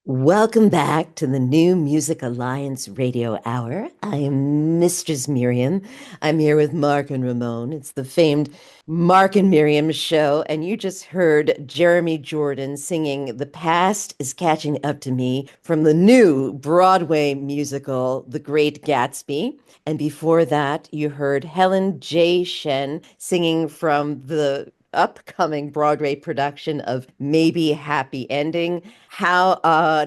Welcome back to the New Music Alliance Radio Hour. I am Mistress Miriam. I'm here with Mark and Ramone. It's the famed Mark and Miriam show, and you just heard Jeremy Jordan singing "The Past is Catching Up to Me" from the new Broadway musical The Great Gatsby. And before that, you heard Helen J. Shen singing from the upcoming Broadway production of Maybe Happy Ending, How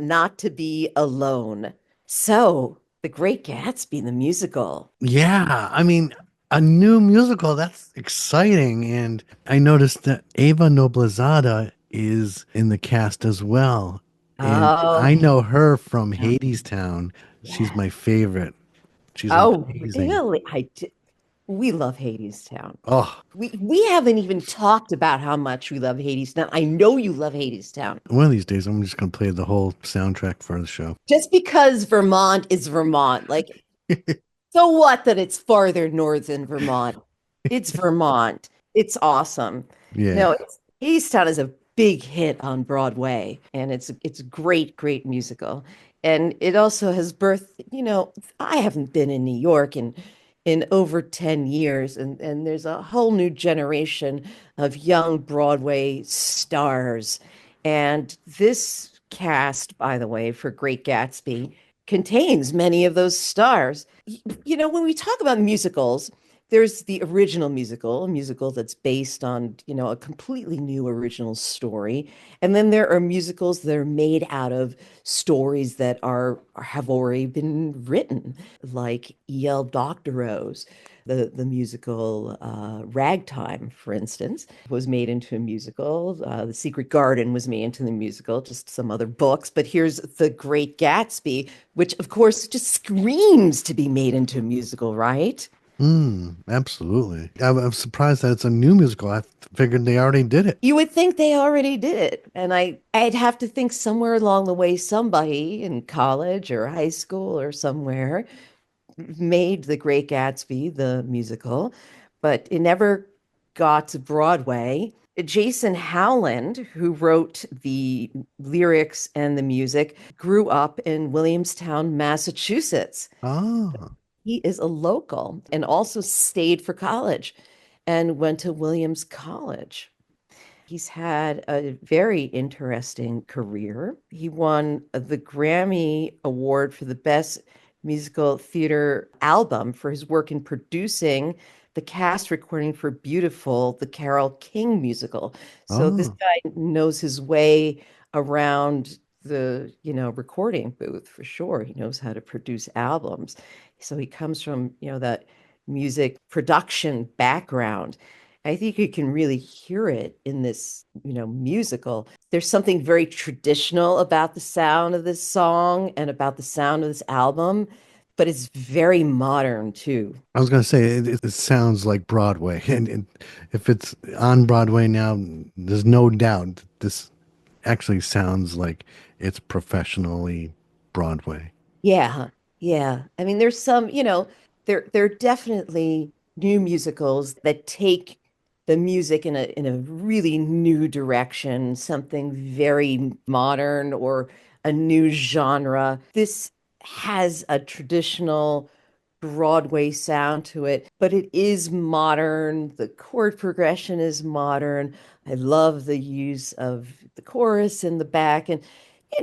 Not to Be Alone. So, The Great Gatsby, the musical. Yeah, a new musical, that's exciting. And I noticed that Ava Noblezada is in the cast as well. And Oh, I know her from yeah. Hadestown. She's Yeah. my favorite. She's Oh, amazing. really? We love Hadestown. Oh, We haven't even talked about how much we love Hadestown. I know you love Hadestown. one of these days, I'm just going to play the whole soundtrack for the show. Just because Vermont is Vermont, like, so what that it's farther north than Vermont? It's Vermont. It's awesome. Yeah. No, Easttown is a big hit on Broadway, and it's a great, great musical. And it also has birthed, I haven't been in New York in over 10 years, and there's a whole new generation of young Broadway stars. And this cast, by the way, for Great Gatsby, contains many of those stars. When we talk about musicals, there's the original musical, a musical that's based on, a completely new original story. And then there are musicals that are made out of stories that have already been written, like E.L. Doctorow's. The musical Ragtime, for instance, was made into a musical. The Secret Garden was made into the musical, just some other books. But here's The Great Gatsby, which, of course, just screams to be made into a musical, right? Absolutely. I'm surprised that it's a new musical. I figured they already did it. You would think they already did it. And I'd have to think somewhere along the way, somebody in college or high school or somewhere made The Great Gatsby, the musical, but it never got to Broadway. Jason Howland, who wrote the lyrics and the music, grew up in Williamstown, Massachusetts. Ah, He is a local and also stayed for college and went to Williams College. He's had a very interesting career. He won the Grammy Award for the Best Musical Theater Album for his work in producing the cast recording for Beautiful, the Carole King musical. So this ah. guy knows his way around the recording booth for sure. He knows how to produce albums. So he comes from, that music production background. I think you can really hear it in this, musical. There's something very traditional about the sound of this song and about the sound of this album, but it's very modern too. I was gonna say it sounds like Broadway, and if it's on Broadway now, there's no doubt that this actually sounds like it's professionally Broadway. Yeah, yeah. I mean, there's some, there are definitely new musicals that take the music in a really new direction, something very modern or a new genre. This has a traditional Broadway sound to it, but it is modern. The chord progression is modern. I love the use of the chorus in the back. And,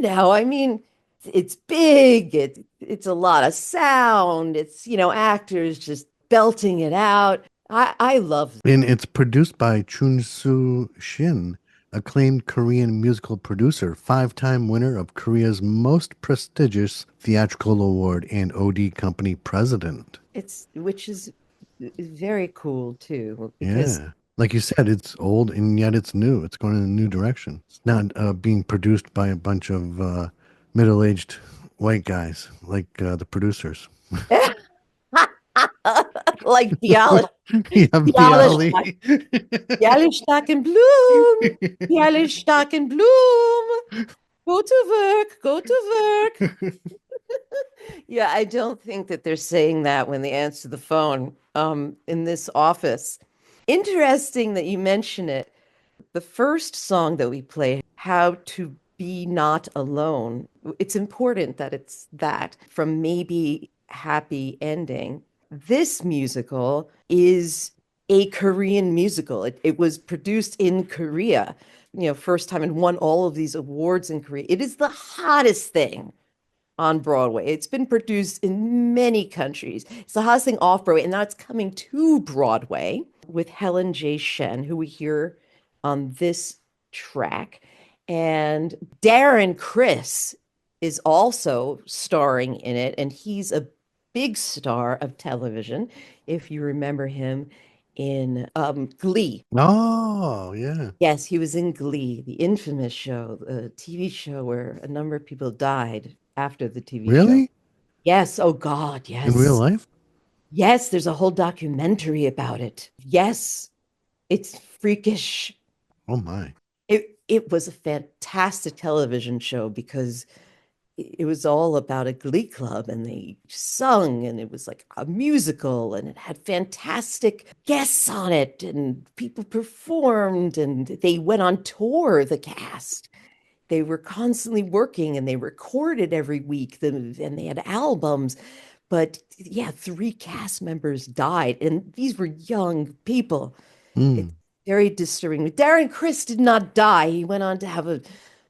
I mean, it's big, it's a lot of sound, it's actors just belting it out. I love And it's produced by Chun-Soo Shin, acclaimed Korean musical producer, five-time winner of Korea's most prestigious theatrical award and OD company president. which is very cool too, because Yeah. Like you said, it's old and yet it's new. It's going in a new direction. It's not being produced by a bunch of middle-aged white guys like the producers. like Bialystock, Yeah, Bialystock, Bialy. Bialystock and Bloom, Bialystock and Bloom. Go to work, go to work. Yeah, I don't think that they're saying that when they answer the phone in this office. Interesting that you mention it. The first song that we play, How to be not alone. It's important that it's that from maybe happy ending. This musical is a Korean musical. It was produced in Korea, first time and won all of these awards in Korea. It is the hottest thing on Broadway. It's been produced in many countries. It's the hottest thing off Broadway, and now it's coming to Broadway with Helen J. Shen, who we hear on this track. And Darren Criss is also starring in it, and he's a big star of television, if you remember him in Glee. Oh, yeah. Yes, he was in Glee, the infamous show, the TV show where a number of people died after the TV show. Really? Yes, oh God, In real yes. life? Yes, there's a whole documentary about it. Yes, it's freakish. Oh my. It was a fantastic television show because it was all about a glee club and they sung and it was like a musical and it had fantastic guests on it and people performed and they went on tour, the cast. They were constantly working and they recorded every week and they had albums. But yeah, three cast members died and these were young people. It's Hmm. very disturbing. Darren Criss did not die. He went on to have a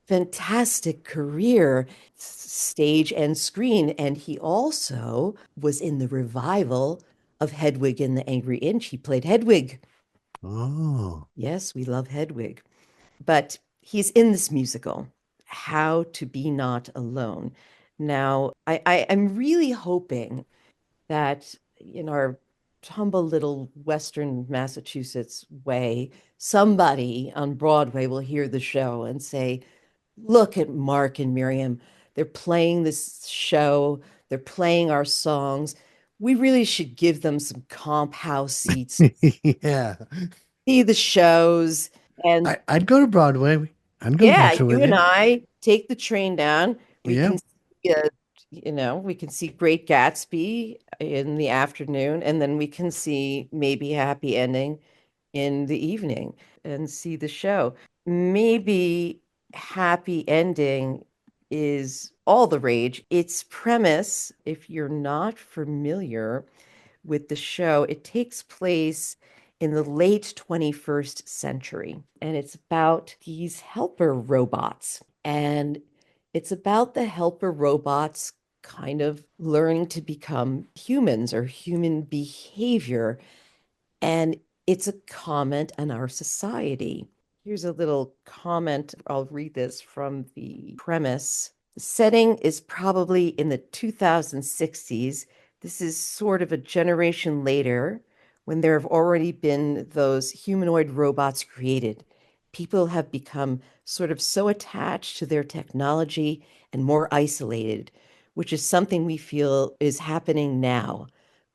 fantastic career, stage and screen. And he also was in the revival of Hedwig and the Angry Inch. He played Hedwig. Oh. Yes, we love Hedwig. But he's in this musical, How to Be Not Alone. Now, I'm really hoping that in our humble little Western Massachusetts way, somebody on Broadway will hear the show and say, look at Mark and Miriam. They're playing this show, they're playing our songs. We really should give them some comp house seats, Yeah. see the shows. And I'd go to Broadway. I'd go yeah, watch it you with and you. I take the train down. We Yeah. can see, we can see Great Gatsby in the afternoon, and then we can see maybe Happy Ending in the evening and see the show. Maybe Happy Ending is all the rage. Its premise, if you're not familiar with the show, it takes place in the late 21st century, and it's about these helper robots. And it's about the helper robots kind of learning to become humans or human behavior. And it's a comment on our society. Here's a little comment. I'll read this from the premise. The setting is probably in the 2060s. This is sort of a generation later when there have already been those humanoid robots created. People have become sort of so attached to their technology and more isolated, which is something we feel is happening now.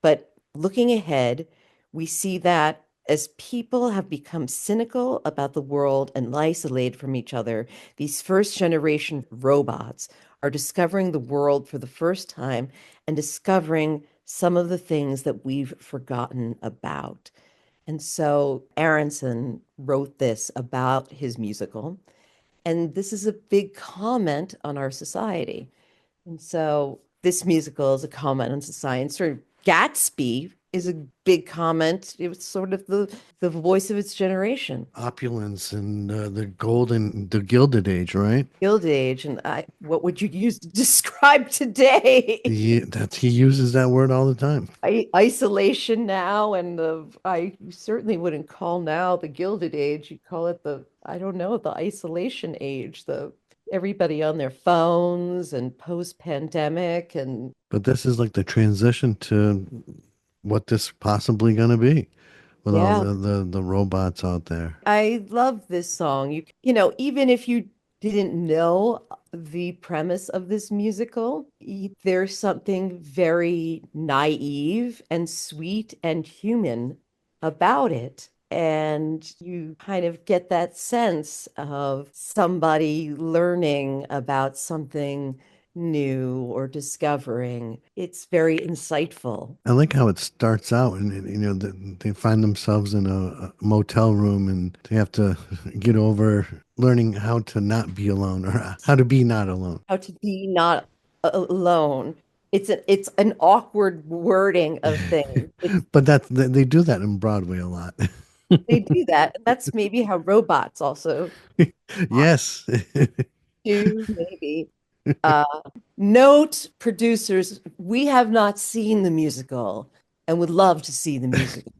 But looking ahead, we see that as people have become cynical about the world and isolated from each other, these first generation robots are discovering the world for the first time and discovering some of the things that we've forgotten about. And so Aronson wrote this about his musical. And this is a big comment on our society. And so this musical is a comment on society. And sort of Gatsby is a big comment. It was sort of the voice of its generation. Opulence and the Gilded Age, right? Gilded Age, and what would you use to describe today? He uses that word all the time. Isolation now, and I certainly wouldn't call now the Gilded Age. You'd call it I don't know, the isolation age, the everybody on their phones and post-pandemic and But this is like the transition to what this possibly gonna be with all yeah. the robots out there. I love this song. Even if you didn't know the premise of this musical, there's something very naive and sweet and human about it. And you kind of get that sense of somebody learning about something new or discovering. It's very insightful. I like how it starts out, and they find themselves in a motel room, and they have to get over learning how to not be alone, or how to be not alone. How to be not alone. It's an awkward wording of things. But they do that in Broadway a lot. They do that. That's maybe how robots also Yes. do, maybe. Uh, Note producers, we have not seen the musical and would love to see the musical.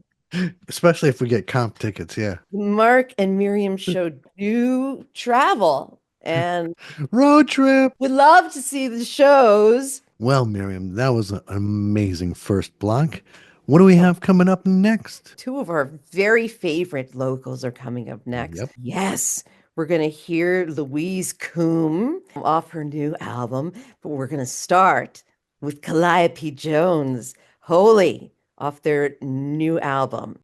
Especially if we get comp tickets, yeah. Mark and Miriam show do travel and Road trip. would love to see the shows. Well, Miriam, that was an amazing first block. What do we have coming up next? Two of our very favorite locals are coming up next. Yep. Yes, we're going to hear Louise Coombe off her new album, but we're going to start with Kalliope Jones, Holy, off their new album.